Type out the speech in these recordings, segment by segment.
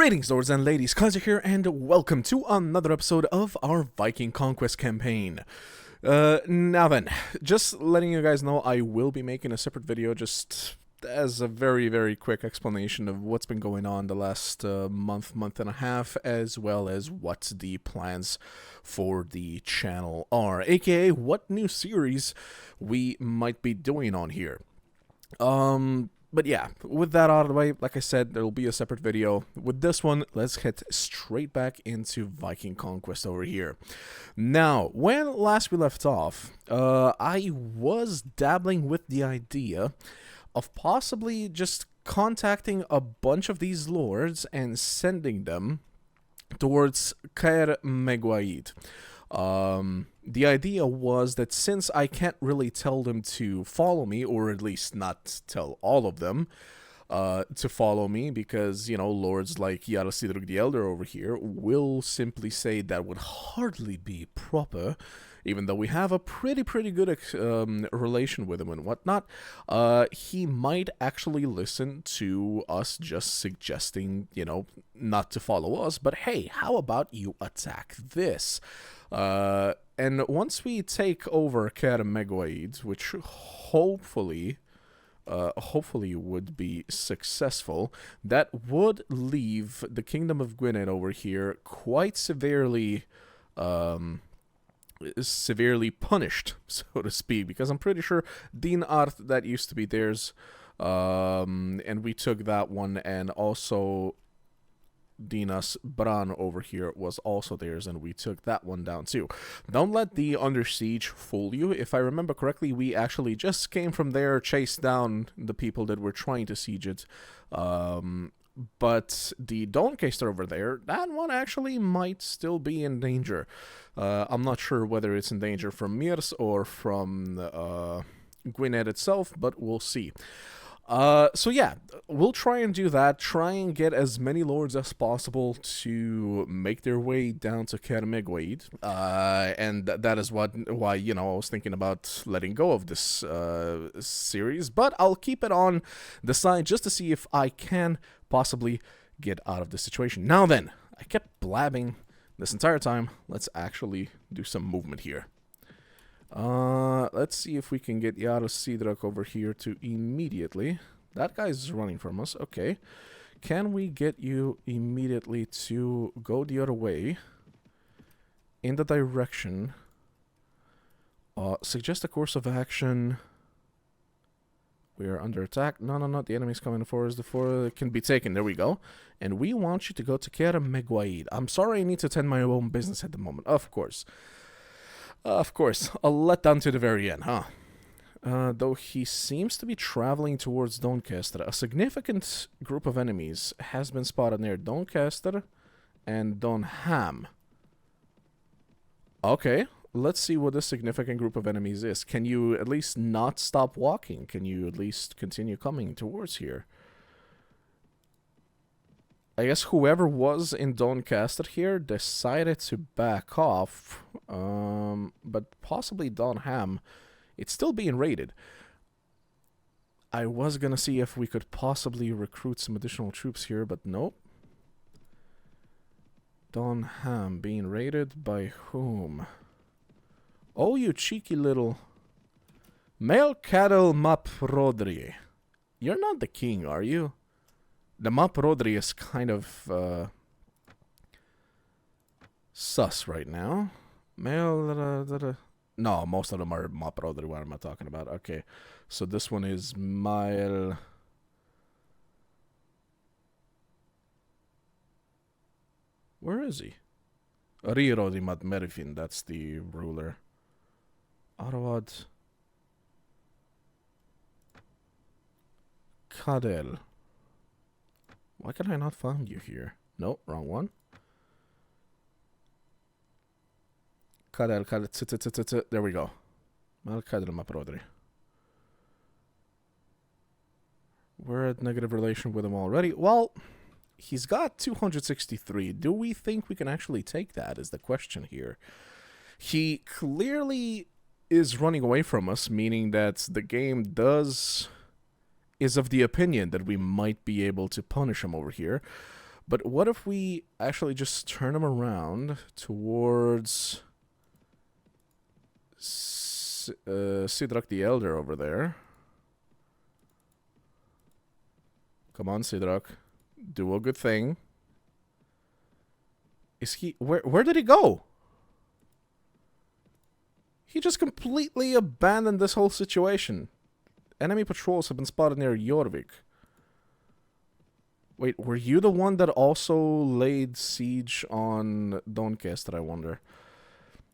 Greetings, lords and ladies, Kaiser here, and welcome to another episode of our Viking Conquest campaign. Now then, just letting you guys know, I will be making a separate video just as a very quick explanation of what's been going on the last month and a half, as well as what the plans for the channel are, aka what new series we might be doing on here. But yeah, with that out of the way, like I said, there will be a separate video. With this one, let's head straight back into Viking Conquest over here. Now, when last we left off, I was dabbling with the idea of possibly just contacting a bunch of these lords and sending them towards Caer Meguaid. The idea was that since I can't really tell them to follow me, or at least not tell all of them to follow me, because, you know, lords like Yarasidrug the Elder over here will simply say that would hardly be proper, even though we have a pretty good relation with him and whatnot. He might actually listen to us just suggesting, you know, not to follow us, but hey, how about you attack this? And once we take over Caer Meguaid, which hopefully would be successful, that would leave the Kingdom of Gwynedd over here quite severely punished, so to speak, because I'm pretty sure Din Art, that used to be theirs, and we took that one, and also Dinas Bran over here was also theirs, and we took that one down too. Don't let the Under Siege fool you. If I remember correctly, we actually just came from there, chased down the people that were trying to siege it. But the Doncaster over there, that one actually might still be in danger. I'm not sure whether it's in danger from Mirs or from Gwynedd itself, but we'll see. So yeah, we'll try and do that, try and get as many lords as possible to make their way down to Caer Meguaid, and that is why, you know, I was thinking about letting go of this series, but I'll keep it on the side just to see if I can possibly get out of this situation. Now then, I kept blabbing this entire time. Let's actually do some movement here. Let's see if we can get Yarasidrug over here to immediately. That guy's running from us. Okay. Can we get you immediately to go the other way in the direction? Suggest a course of action. We are under attack. No. The enemy's coming for us. The fort can be taken. There we go. And we want you to go to Caer Meguaid. I'm sorry, I need to attend my own business at the moment. Of course, a letdown to the very end, huh? Though he seems to be traveling towards Doncaster. A significant group of enemies has been spotted near Doncaster and Donham. Okay, let's see what this significant group of enemies is. Can you at least not stop walking? Can you at least continue coming towards here? I guess whoever was in Doncaster here decided to back off, but possibly Donham, it's still being raided. I was gonna see if we could possibly recruit some additional troops here, but nope. Donham being raided by whom? Oh, you cheeky little... Melkadel Map Rodri. You're not the king, are you? The Map Rodri is kind of sus right now. No, most of them are Map Rodri. What am I talking about? Okay, so this one is Mael. Where is he? Rirodi Mat Merifin, that's the ruler. Arwad. Kadel. Why can I not find you here? No, wrong one. Kadel, there we go. Malkadel Maprodri. We're at negative relation with him already. Well, he's got 263. Do we think we can actually take that is the question here. He clearly is running away from us, meaning that the game is of the opinion that we might be able to punish him over here. But what if we actually just turn them around towards Sidrak the Elder over there? Come on, Sidrak. Do a good thing. Is he... Where did he go? He just completely abandoned this whole situation. Enemy patrols have been spotted near Jorvik. Wait, were you the one that also laid siege on Doncaster, I wonder?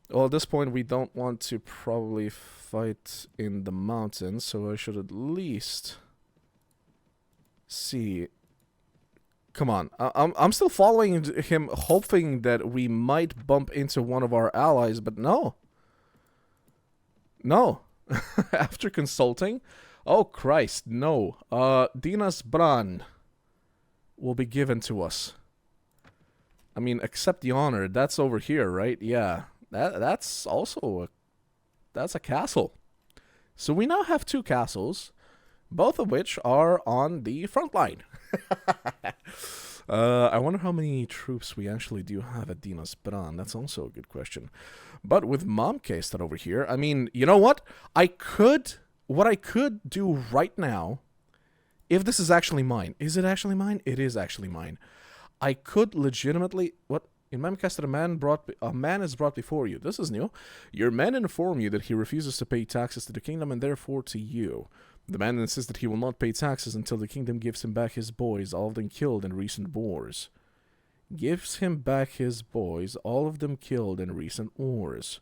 Well, at this point, we don't want to probably fight in the mountains, so I should at least see. Come on, I'm still following him, hoping that we might bump into one of our allies, but no. No. After consulting, oh Christ, no. Dinas Bran will be given to us. I mean, accept the honor. That's over here, right? Yeah. That's also that's a castle. So we now have 2 castles, both of which are on the front line. I wonder how many troops we actually do have at Dinas Bran. That's also a good question. But with Momcasted over here, I mean, you know what? What I could do right now, if this is actually mine. Is it actually mine? It is actually mine. I could legitimately... What? In Momcasted, a man is brought before you. This is new. Your men inform you that he refuses to pay taxes to the kingdom and therefore to you. The man insists that he will not pay taxes until the kingdom gives him back his boys, all of them killed in recent wars. Gives him back his boys, all of them killed in recent wars.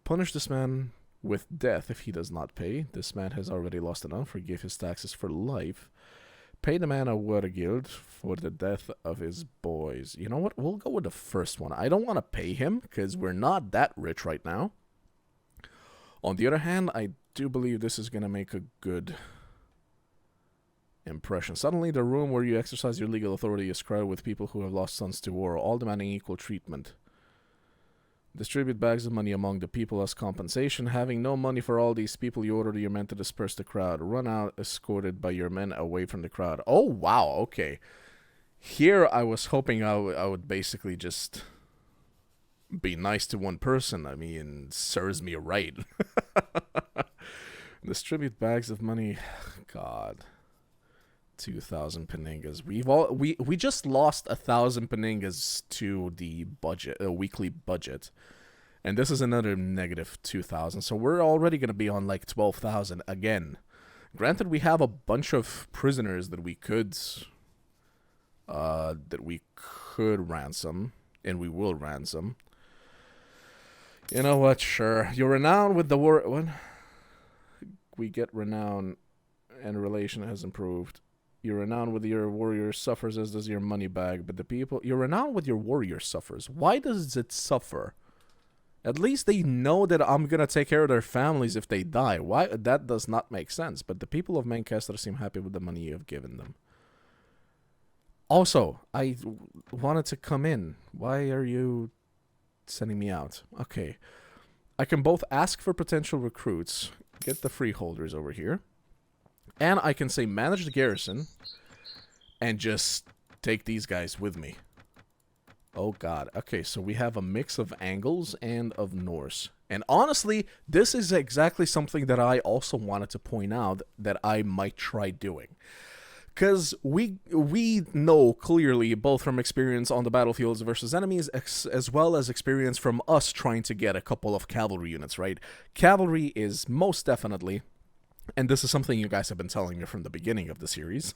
Punish this man with death if he does not pay. This man has already lost enough. Forgive his taxes for life. Pay the man a Wergild for the death of his boys. You know what? We'll go with the first one. I don't want to pay him because we're not that rich right now. On the other hand, I do believe this is going to make a good impression. Suddenly, the room where you exercise your legal authority is crowded with people who have lost sons to war, all demanding equal treatment. Distribute bags of money among the people as compensation. Having no money for all these people, you order your men to disperse the crowd. Run out, escorted by your men away from the crowd. Oh, wow, okay. Here, I was hoping I would basically just be nice to one person. I mean, serves me right. Distribute bags of money. God. 2,000 peningas. We just lost 1,000 peningas to the budget, weekly budget, and this is another negative 2,000. So we're already going to be on like 12,000 again. Granted, we have a bunch of prisoners that we could ransom, and we will ransom. You know what? Sure, you're renowned with the war. What? We get renown, and relation has improved. You're renowned with your warrior suffers, as does your money bag. But the people... You're renowned with your warrior suffers. Why does it suffer? At least they know that I'm going to take care of their families if they die. Why? That does not make sense. But the people of Manchester seem happy with the money you have given them. Also, I wanted to come in. Why are you sending me out? Okay. I can both ask for potential recruits, get the freeholders over here, and I can say manage the garrison and just take these guys with me. Oh god. Okay, so we have a mix of Angles and of Norse. And honestly, this is exactly something that I also wanted to point out that I might try doing. Because we know clearly, both from experience on the battlefields versus enemies, as well as experience from us trying to get a couple of cavalry units, right? Cavalry is most definitely... And this is something you guys have been telling me from the beginning of the series.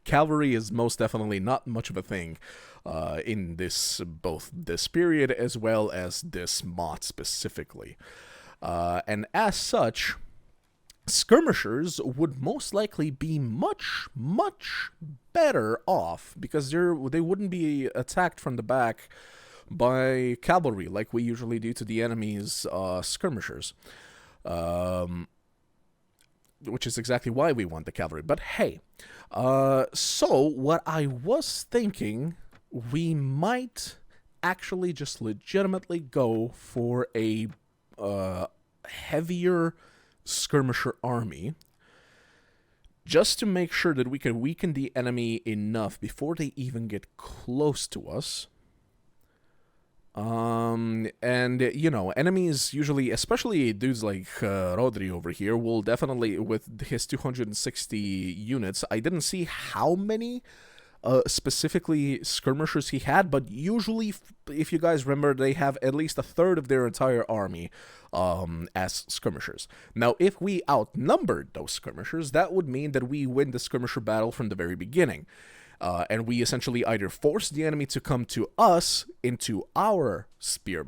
Cavalry is most definitely not much of a thing in both this period as well as this mod specifically. And as such, skirmishers would most likely be much, much better off because they wouldn't be attacked from the back by cavalry like we usually do to the enemy's skirmishers. Which is exactly why we want the cavalry. But hey, so what I was thinking, we might actually just legitimately go for a heavier skirmisher army. just to make sure that we can weaken the enemy enough before they even get close to us. And you know, enemies usually, especially dudes like Rodri over here, will definitely, with his 260 units, I didn't see how many specifically skirmishers he had, but usually, if you guys remember, they have at least a third of their entire army as skirmishers. Now, if we outnumbered those skirmishers, that would mean that we win the skirmisher battle from the very beginning. And we essentially either force the enemy to come to us into our spear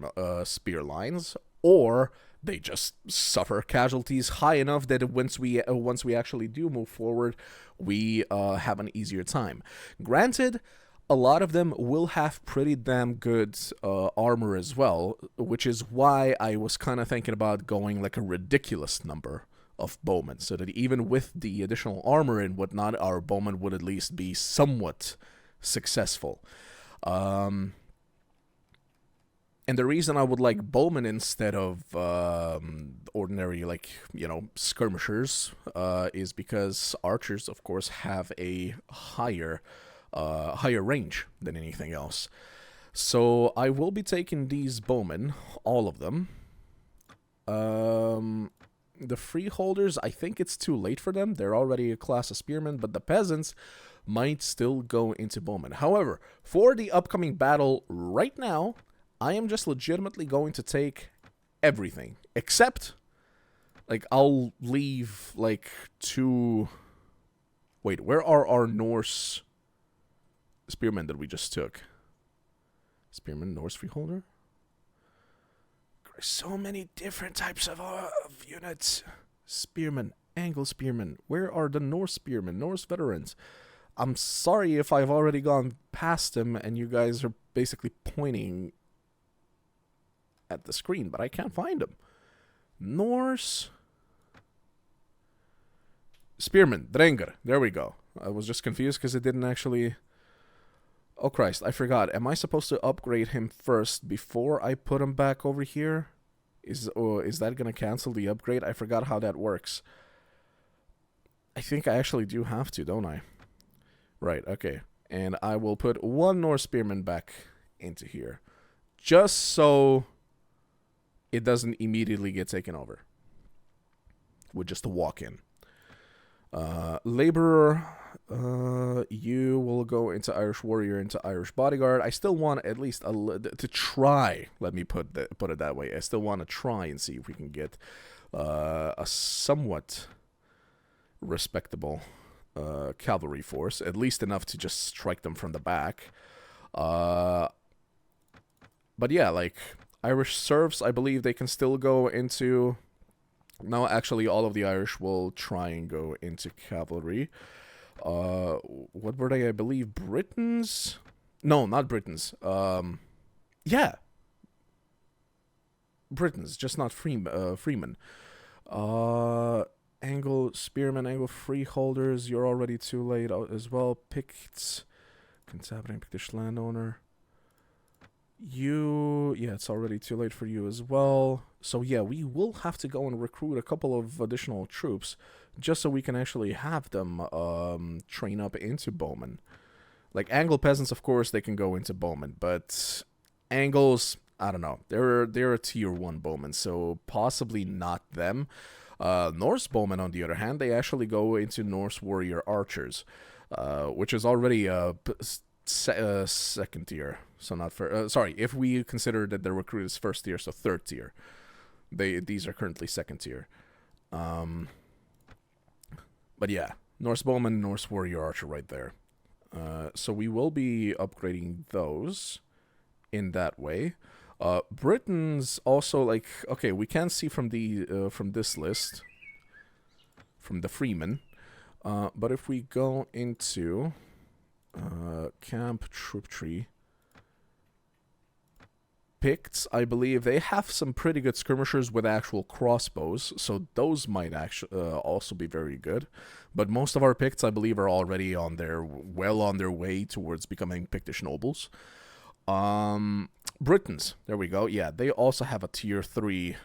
lines, or they just suffer casualties high enough that once we actually do move forward, we have an easier time. Granted, a lot of them will have pretty damn good armor as well, which is why I was kind of thinking about going like a ridiculous number of bowmen, so that even with the additional armor and whatnot, our bowmen would at least be somewhat successful. And the reason I would like bowmen instead of ordinary, like, you know, skirmishers, is because archers, of course, have a higher range than anything else. So I will be taking these bowmen, all of them. The freeholders, I think it's too late for them. They're already a class of spearmen, but the peasants might still go into bowmen. However, for the upcoming battle right now, I am just legitimately going to take everything. Except, like, I'll leave, like, 2... Wait, where are our Norse spearmen that we just took? Spearman, Norse freeholder? So many different types of units. Spearmen, angle spearmen. Where are the Norse spearmen, Norse veterans? I'm sorry if I've already gone past them and you guys are basically pointing at the screen, but I can't find them. Norse spearmen, Drenger. There we go. I was just confused because it didn't actually... Oh Christ, I forgot. Am I supposed to upgrade him first before I put him back over here? Is that going to cancel the upgrade? I forgot how that works. I think I actually do have to, don't I? Right, okay. And I will put 1 Norse spearman back into here, just so it doesn't immediately get taken over with just a walk-in. Laborer, you will go into Irish warrior, into Irish bodyguard. I still want at least to try. Let me put it that way. I still want to try and see if we can get a somewhat respectable cavalry force, at least enough to just strike them from the back. But yeah, like Irish serfs, I believe they can still go into... No, actually, all of the Irish will try and go into cavalry. What were they? I believe Britons? No, not Britons. Yeah. Britons, just not freemen. Angle spearmen, angle freeholders. You're already too late as well. Picts, Cantabrian Pictish landowner. Yeah, it's already too late for you as well. So yeah, we will have to go and recruit a couple of additional troops just so we can actually have them train up into bowmen. Like Angle peasants, of course, they can go into bowmen, but Angles, I don't know. They're a tier 1 bowman, so possibly not them. Norse bowmen, on the other hand, they actually go into Norse warrior archers, which is already second tier. So not for sorry, if we consider that the recruit is first tier, so third tier. These are currently second tier. But yeah, Norse bowman, Norse warrior archer right there. So we will be upgrading those in that way. Britons also, like, okay, we can see from the from this list, from the freemen, but if we go into camp troop tree, Picts, I believe they have some pretty good skirmishers with actual crossbows, so those might actually also be very good. But most of our Picts, I believe, are already well on their way towards becoming Pictish nobles. Britons, there we go. Yeah, they also have a tier 3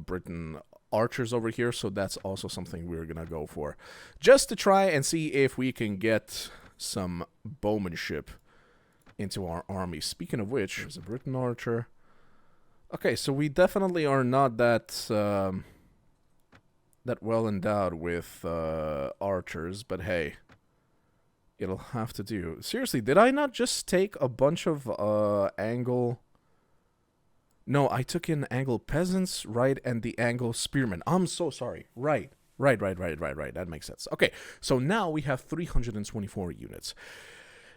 Briton archers over here, so that's also something we're gonna go for. Just to try and see if we can get some bowmanship into our army. Speaking of which, there's a Briton archer. Okay, so we definitely are not that that well endowed with archers, but hey, it'll have to do. Seriously, did I not just take a bunch of angle? No, I took in angle peasants, right, and the angle spearmen. I'm so sorry. Right. That makes sense. Okay, so now we have 324 units.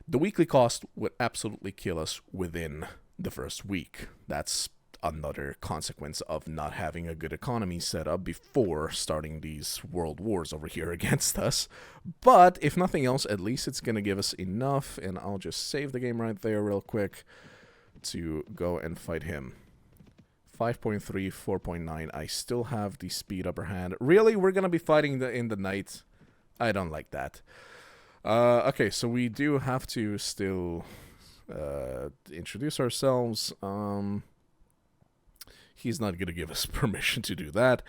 The weekly cost would absolutely kill us within the first week. That's another consequence of not having a good economy set up before starting these world wars over here against us. But if nothing else, at least it's going to give us enough, and I'll just save the game right there real quick to go and fight him. 5.3, 4.9. I still have the speed upper hand. Really? We're going to be fighting in the night? I don't like that. Okay, so we do have to still introduce ourselves. He's not going to give us permission to do that.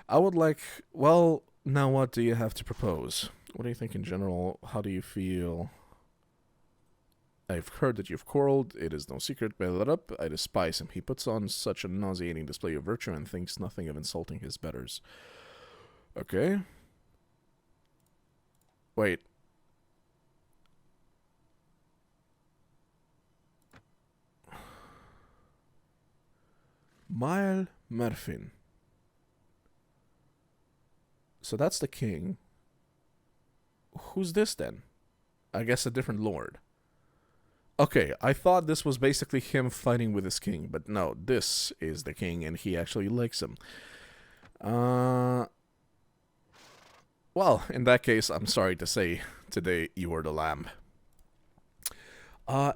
I would like... Well, now what do you have to propose? What do you think in general? How do you feel? I've heard that you've quarreled. It is no secret. Bail it up. I despise him. He puts on such a nauseating display of virtue and thinks nothing of insulting his betters. Okay. Wait. Mile Merfin. So that's the king. Who's this then? I guess a different lord. Okay, I thought this was basically him fighting with his king, but no, this is the king, and he actually likes him. Well, in that case, I'm sorry to say, today you are the lamb.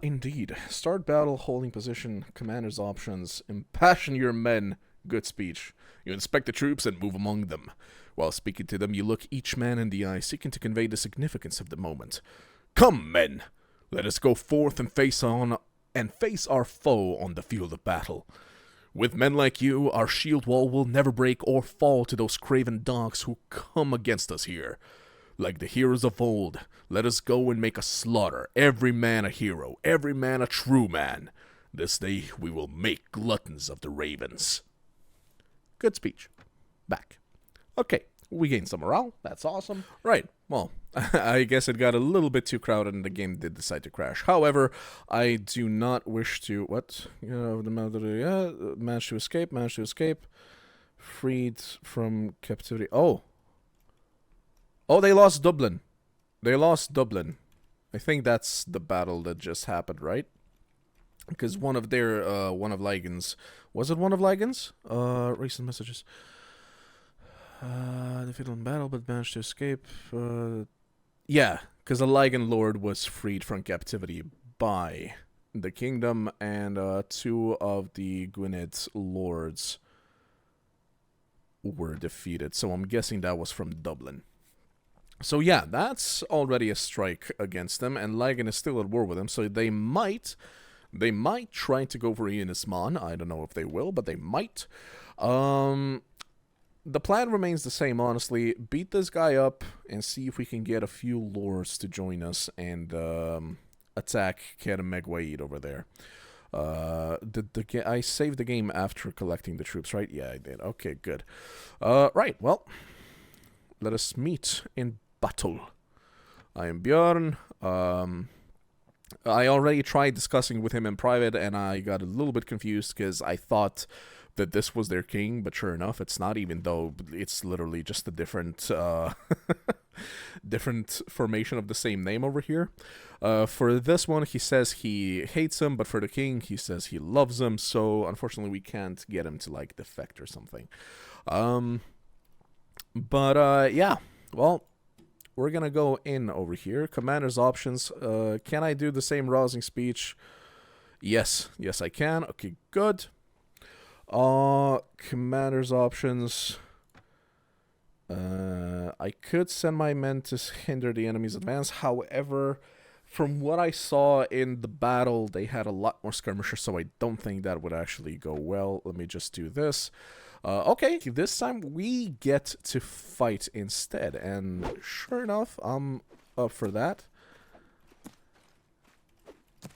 Indeed. Start battle, holding position, commander's options, impassion your men, good speech. You inspect the troops and move among them. While speaking to them, you look each man in the eye, seeking to convey the significance of the moment. Come, men! Let us go forth and face our foe on the field of battle. With men like you, our shield wall will never break or fall to those craven dogs who come against us here. Like the heroes of old, let us go and make a slaughter, every man a hero, every man a true man. This day we will make gluttons of the ravens. Good speech. Back. Okay, we gained some morale. That's awesome. Right, well, I guess it got a little bit too crowded and the game did decide to crash. However, I do not wish to... What? Managed to escape. Freed from captivity. Oh, they lost Dublin. I think that's the battle that just happened, right? Because one of Ligon's... Was it one of Ligon's? Recent messages. Defeated in battle, but managed to escape. Yeah, because a Ligon lord was freed from captivity by the kingdom, and 2 of the Gwynedd lords were defeated. So I'm guessing that was from Dublin. So yeah, that's already a strike against them, and Ligon is still at war with them, so they might try to go for Enisman. I don't know if they will, but they might. The plan remains the same, honestly. Beat this guy up and see if we can get a few lords to join us and attack Keremegwaid over there. I saved the game after collecting the troops, right? Yeah, I did. Okay, good. Right, well, let us meet in battle. I am Björn. I already tried discussing with him in private, and I got a little bit confused because I thought that this was their king, but sure enough, it's not, even though it's literally just a different different formation of the same name over here. For this one, he says he hates him, but for the king, he says he loves him, so unfortunately we can't get him to, like, defect or something. Yeah, well, we're gonna go in over here. Commander's options. Can I do the same rousing speech? Yes, I can. Okay, good. Commander's options. I could send my men to hinder the enemy's advance. However, from what I saw in the battle, they had a lot more skirmishers, so I don't think that would actually go well. Let me just do this. Okay, this time we get to fight instead, and sure enough, I'm up for that.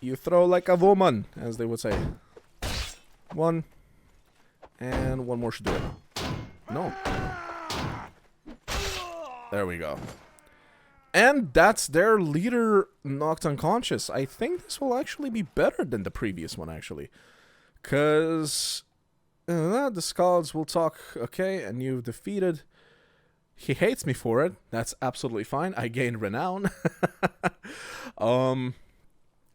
You throw like a woman, as they would say. One, and one more should do it. No. There we go. And that's their leader knocked unconscious. I think this will actually be better than the previous one, actually. Because the Scalds will talk, okay, and you've defeated. He hates me for it. That's absolutely fine. I gained renown.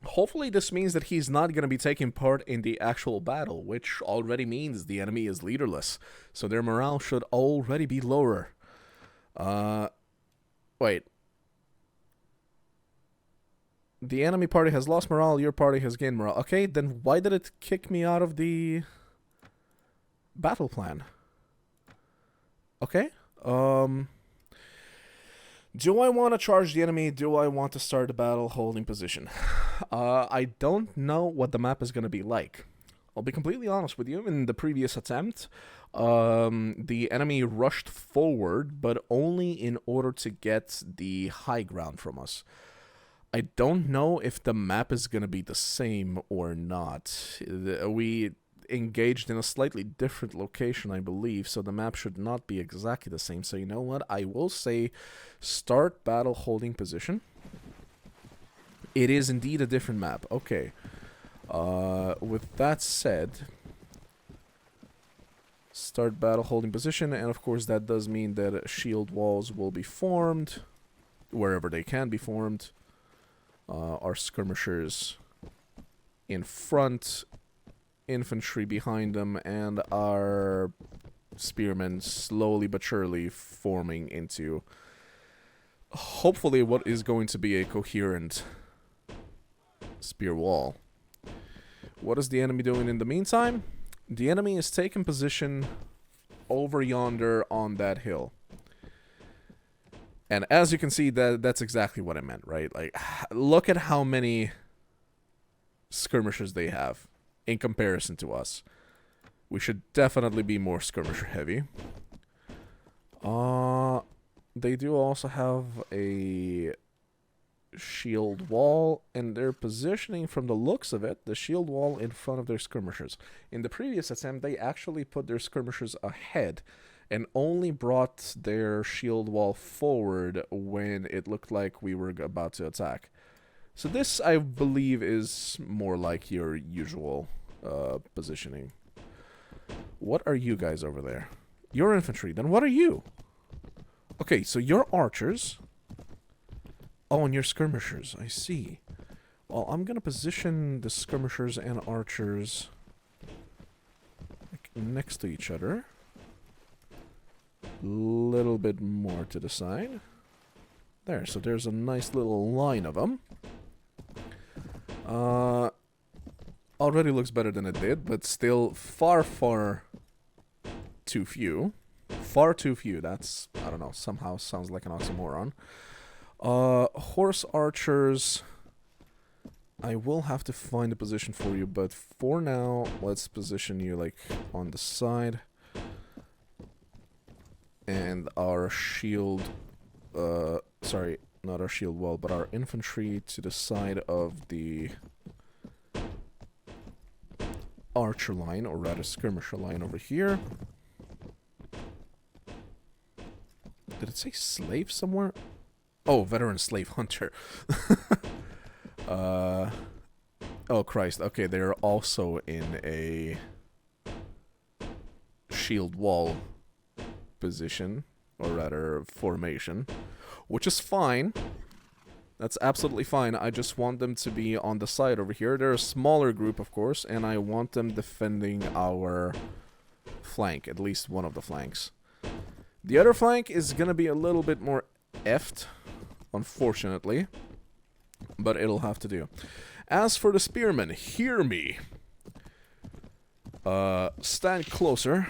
Hopefully this means that he's not going to be taking part in the actual battle, which already means the enemy is leaderless. So their morale should already be lower. Wait. The enemy party has lost morale, your party has gained morale. Okay, then why did it kick me out of the battle plan? Okay. Do I want to charge the enemy? Do I want to start the battle holding position? I don't know what the map is going to be like. I'll be completely honest with you. In the previous attempt, the enemy rushed forward, but only in order to get the high ground from us. I don't know if the map is going to be the same or not. We engaged in a slightly different location, I believe, so the map should not be exactly the same. So you know what? I will say start battle holding position. It is indeed a different map. Okay. With that said, start battle holding position, and of course that does mean that shield walls will be formed wherever they can be formed. Our skirmishers in front, infantry behind them, and our spearmen slowly but surely forming into hopefully what is going to be a coherent spear wall. What is the enemy doing in the meantime? The enemy is taking position over yonder on that hill. And as you can see, that's exactly what I meant, right? Like, look at how many skirmishers they have in comparison to us. We should definitely be more skirmisher heavy. They do also have a shield wall, and they're positioning, from the looks of it, the shield wall in front of their skirmishers. In the previous attempt, they actually put their skirmishers ahead and only brought their shield wall forward when it looked like we were about to attack. So this, I believe, is more like your usual positioning. What are you guys over there? You're infantry. Then what are you? Okay, so you're archers. Oh, and you're skirmishers. I see. Well, I'm going to position the skirmishers and archers like next to each other. Little bit more to the side. There, so there's a nice little line of them. Already looks better than it did, but still far too few. Far too few. That's, I don't know, somehow sounds like an oxymoron. Horse archers. I will have to find a position for you, but for now, let's position you like on the side. And our shield, sorry, not our shield wall, but our infantry to the side of the archer line, or rather skirmisher line over here. Did it say slave somewhere? Oh, veteran slave hunter. Oh Christ, okay, they're also in a shield wall position, or rather formation, which is fine. That's absolutely fine. I just want them to be on the side over here. They're a smaller group, of course, and I want them defending our flank, at least one of the flanks. The other flank is gonna be a little bit more effed, unfortunately, but it'll have to do. As for the spearmen, hear me. Stand closer.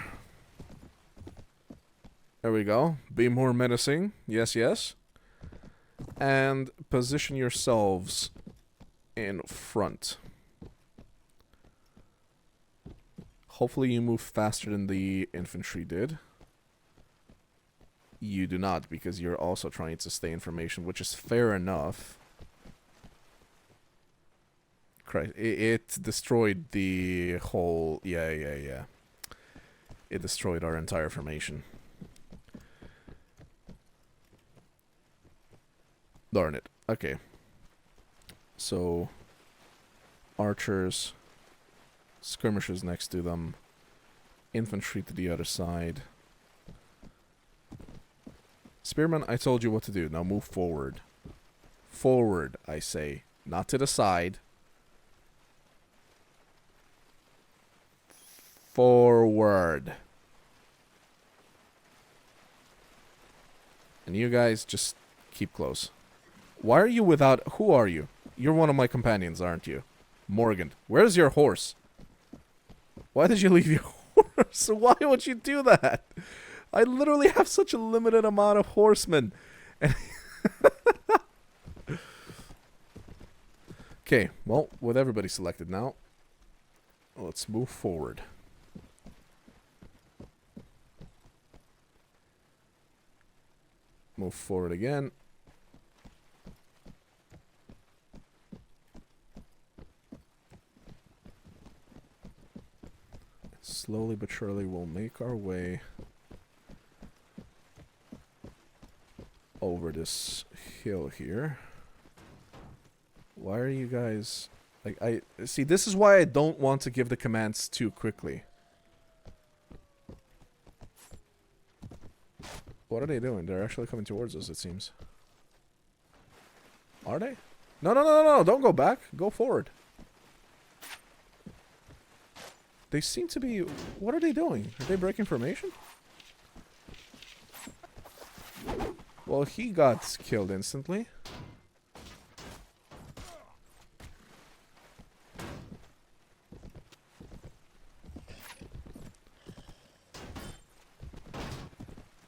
There we go. Be more menacing. Yes, yes. And position yourselves in front. Hopefully you move faster than the infantry did. You do not, because you're also trying to stay in formation, which is fair enough. Christ, it destroyed the whole... Yeah. It destroyed our entire formation. Darn it. Okay. So, archers, skirmishers next to them, infantry to the other side. Spearmen, I told you what to do. Now move forward. Forward, I say. Not to the side. Forward. And you guys just keep close. Why are you without... Who are you? You're one of my companions, aren't you? Morgan. Where's your horse? Why did you leave your horse? Why would you do that? I literally have such a limited amount of horsemen. Okay, well, with everybody selected now, let's move forward. Move forward again. Slowly but surely we'll make our way over this hill here. Why are you guys... Like, I... See, this is why I don't want to give the commands too quickly. What are they doing? They're actually coming towards us, it seems. Are they? No, don't go back. Go forward. They seem to be... What are they doing? Are they breaking formation? Well, he got killed instantly.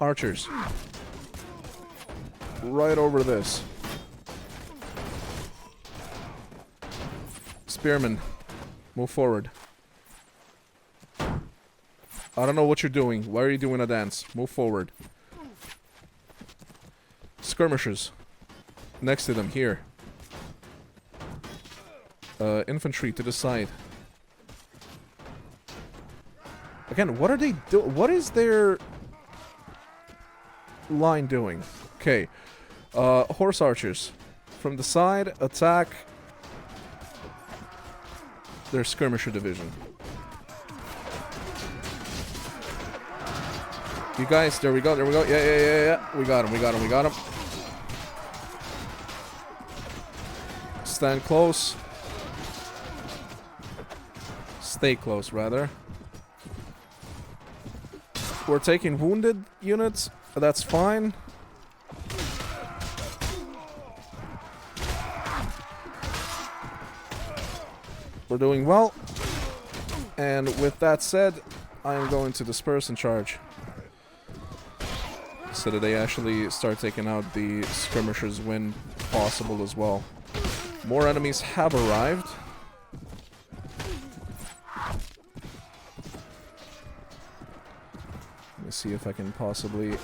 Archers. Right over this. Spearmen. Move forward. I don't know what you're doing. Why are you doing a dance? Move forward. Skirmishers. Next to them, here. Infantry to the side. Again, what are they doing? What is their line doing? Okay. Horse archers. From the side, attack their skirmisher division. You guys, there we go. Yeah. We got him. Stand close. Stay close, rather. We're taking wounded units. That's fine. We're doing well. And with that said, I am going to disperse and charge. So that they actually start taking out the skirmishers when possible as well. More enemies have arrived. Let me see if I can possibly...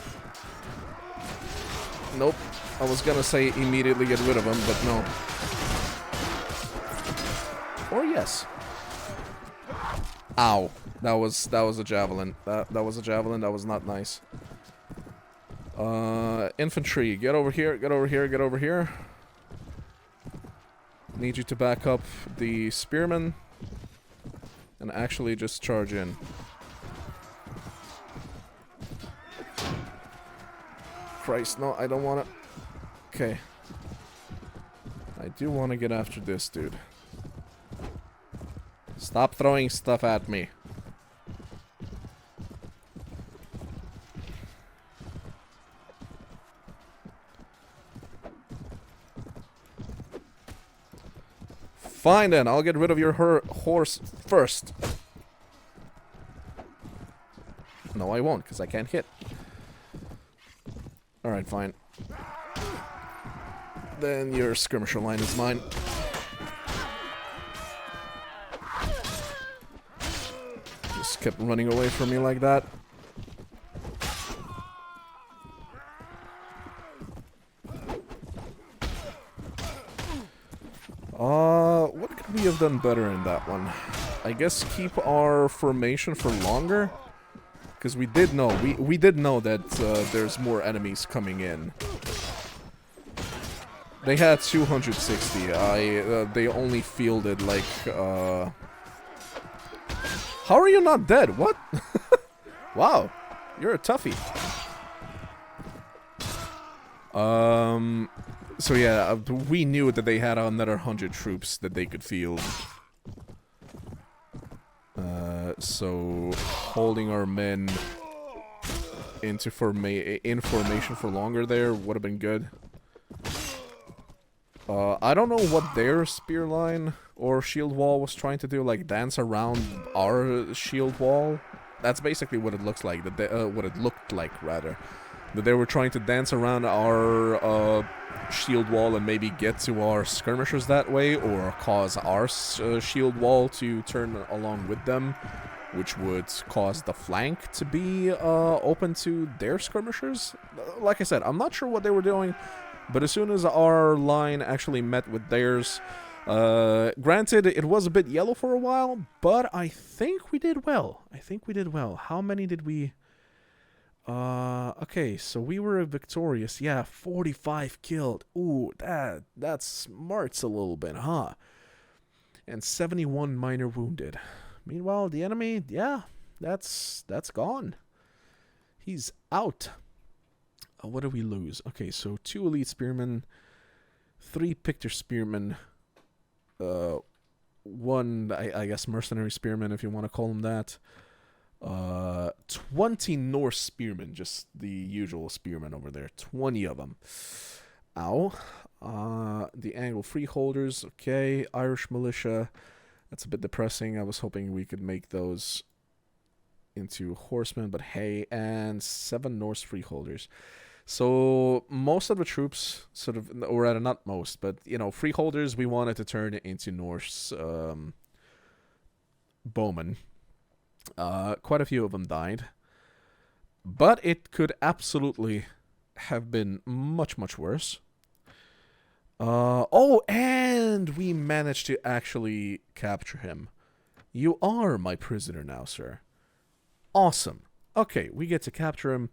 Nope. I was gonna say immediately get rid of them, but no. Or yes. Ow. That was a javelin. That was a javelin. That was not nice. Infantry, get over here. Need you to back up the spearmen and actually just charge in. Christ, no, I don't want to... Okay. I do want to get after this dude. Stop throwing stuff at me. Fine then, I'll get rid of your horse first. No, I won't, because I can't hit. Alright, fine. Then your skirmisher line is mine. Just kept running away from me like that. What could we have done better in that one? I guess keep our formation for longer, because we did know we did know that there's more enemies coming in. They had 260. They only fielded like How are you not dead? What? Wow, you're a toughie. So yeah, we knew that they had another 100 troops that they could field. So holding our men in formation for longer there would have been good. I don't know what their spear line or shield wall was trying to do, like dance around our shield wall. That's basically what it looks like. What it looked like, rather. That they were trying to dance around our shield wall and maybe get to our skirmishers that way, or cause our shield wall to turn along with them, which would cause the flank to be open to their skirmishers. Like I said, I'm not sure what they were doing, but as soon as our line actually met with theirs, granted, it was a bit yellow for a while, but I think we did well. How many did we... okay, so we were victorious. Yeah, 45 killed. Ooh, that smarts a little bit, huh? And 71 minor wounded. Meanwhile, the enemy, yeah, that's gone. He's out. What do we lose? Okay, so 2 elite spearmen, 3 Pictor spearmen, 1, I guess, mercenary spearmen, if you want to call them that. 20 Norse spearmen, just the usual spearmen over there. 20 of them. Ow. The Angle freeholders, okay. Irish militia, that's a bit depressing. I was hoping we could make those into horsemen, but hey. And 7 Norse freeholders. So most of the troops, sort of, or rather not most, but, you know, freeholders we wanted to turn into Norse bowmen. Quite a few of them died, but it could absolutely have been much, much worse. Oh, and we managed to actually capture him. You are my prisoner now, sir. Awesome. Okay, we get to capture him.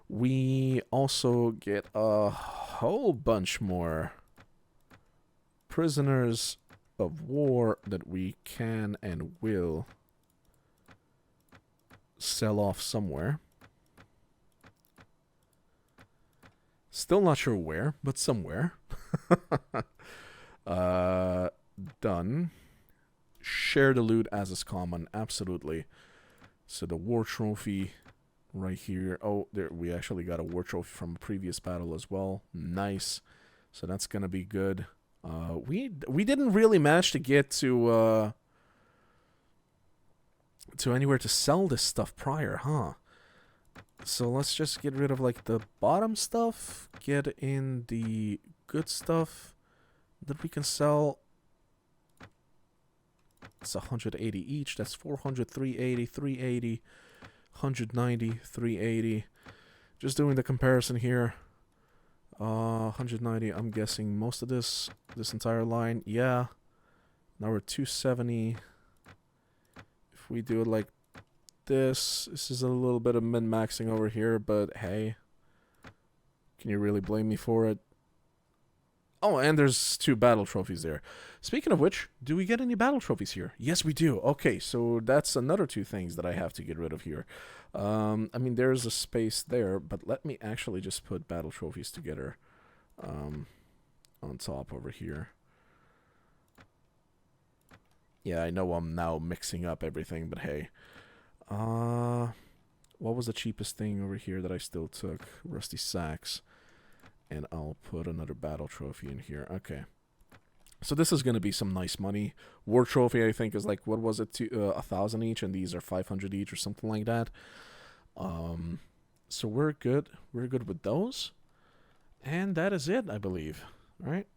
We also get a whole bunch more prisoners of war that we can and will sell off somewhere. Still not sure where, but somewhere. Done. Share the loot as is common, absolutely. So the war trophy right here. Oh, there, we actually got a war trophy from a previous battle as well. Nice. So that's gonna be good. We didn't really manage to get to anywhere to sell this stuff prior, huh? So let's just get rid of like the bottom stuff, get in the good stuff that we can sell. It's 180 each. That's 400, 380, 380, 190, 380. Just doing the comparison here. 190, I'm guessing most of this entire line. Yeah. Now we're 270. If we do it like this is a little bit of min-maxing over here, but hey, can you really blame me for it? Oh, and there's 2 battle trophies there. Speaking of which, do we get any battle trophies here? Yes, we do. Okay, so that's another 2 things that I have to get rid of here. I mean, there's a space there, but let me actually just put battle trophies together on top over here. Yeah, I know I'm now mixing up everything, but hey. What was the cheapest thing over here that I still took? Rusty sacks. And I'll put another battle trophy in here. Okay. So this is going to be some nice money. War trophy, I think, is like, what was it? 1,000 each, and these are 500 each or something like that. So we're good. We're good with those. And that is it, I believe. All right?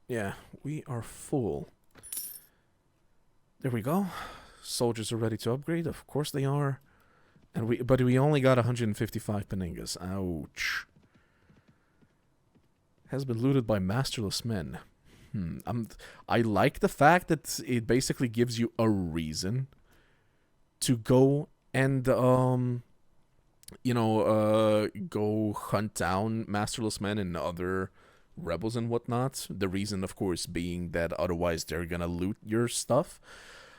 Yeah, we are full. There we go. soldiers are ready to upgrade. Of course they are. But we only got 155 Peningas. Ouch. Has been looted by masterless men. I like the fact that it basically gives you a reason to go and go hunt down masterless men and other rebels and whatnot. The reason, of course, being that otherwise they're gonna loot your stuff.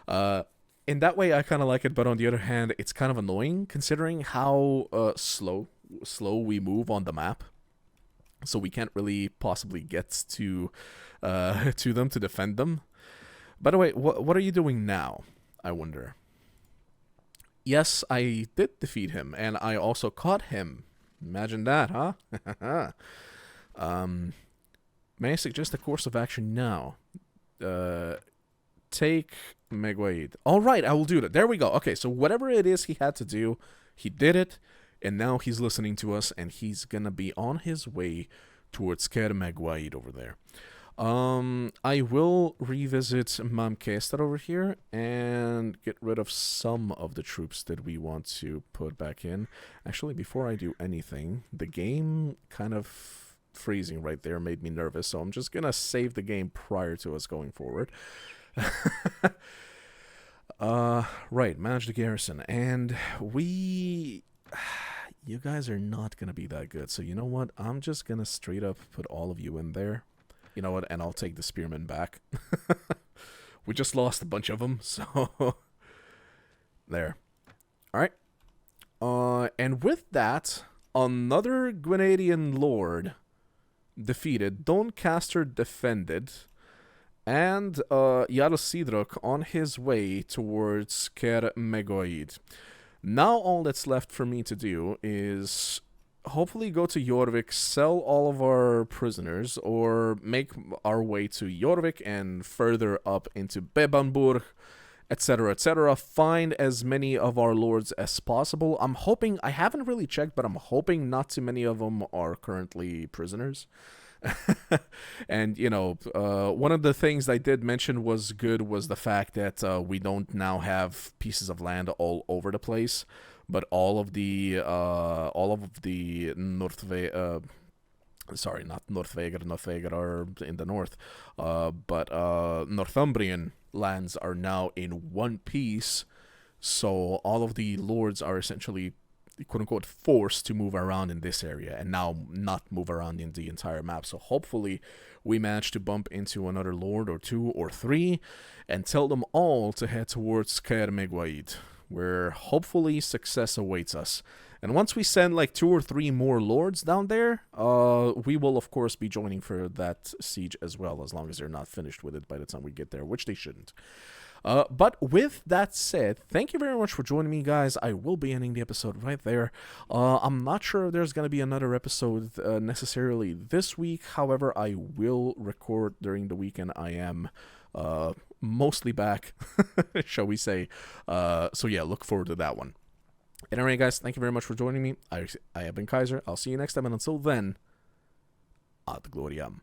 In that way, I kind of like it, but on the other hand, it's kind of annoying considering how slow we move on the map. So we can't really possibly get to them to defend them. By the way, what are you doing now, I wonder? Yes, I did defeat him, and I also caught him. Imagine that, huh? May I suggest a course of action now? Take Meguaid. Alright, I will do that. There we go. Okay, so whatever it is he had to do, he did it, and now he's listening to us, and he's gonna be on his way towards Ker Meguaid over there. I will revisit Mamkester over here and get rid of some of the troops that we want to put back in. Actually, before I do anything, the game kind of freezing right there made me nervous, so I'm just gonna save the game prior to us going forward. Right, manage the garrison, and you guys are not gonna be that good, so you know what, I'm just gonna straight up put all of you in there. You know what, and I'll take the spearmen back. We just lost a bunch of them, so there. Alright, and with that, another Grenadian lord defeated, Doncaster defended, and Jarl Sidrok on his way towards Ker Megoid. Now all that's left for me to do is hopefully go to Jorvik, sell all of our prisoners, or make our way to Jorvik and further up into Bebanburg, etc., etc. Find as many of our lords as possible. I'm hoping, I haven't really checked, but I'm hoping not too many of them are currently prisoners. And, you know, one of the things I did mention was the fact that we don't now have pieces of land all over the place, but all of the Northvegar are in the north, but Northumbrian lands are now in one piece, so all of the lords are essentially, quote-unquote, forced to move around in this area and now not move around in the entire map. So hopefully we manage to bump into another lord or two or three and tell them all to head towards Ker Meguaid, where hopefully success awaits us. And once we send like 2 or 3 more lords down there, we will of course be joining for that siege as well, as long as they're not finished with it by the time we get there, which they shouldn't. But with that said, thank you very much for joining me, guys. I will be ending the episode right there. I'm not sure if there's going to be another episode necessarily this week. However, I will record during the weekend. I am mostly back, shall we say. So yeah, look forward to that one. Anyway, guys, thank you very much for joining me. I have been Kaiser. I'll see you next time, and until then, ad gloriam.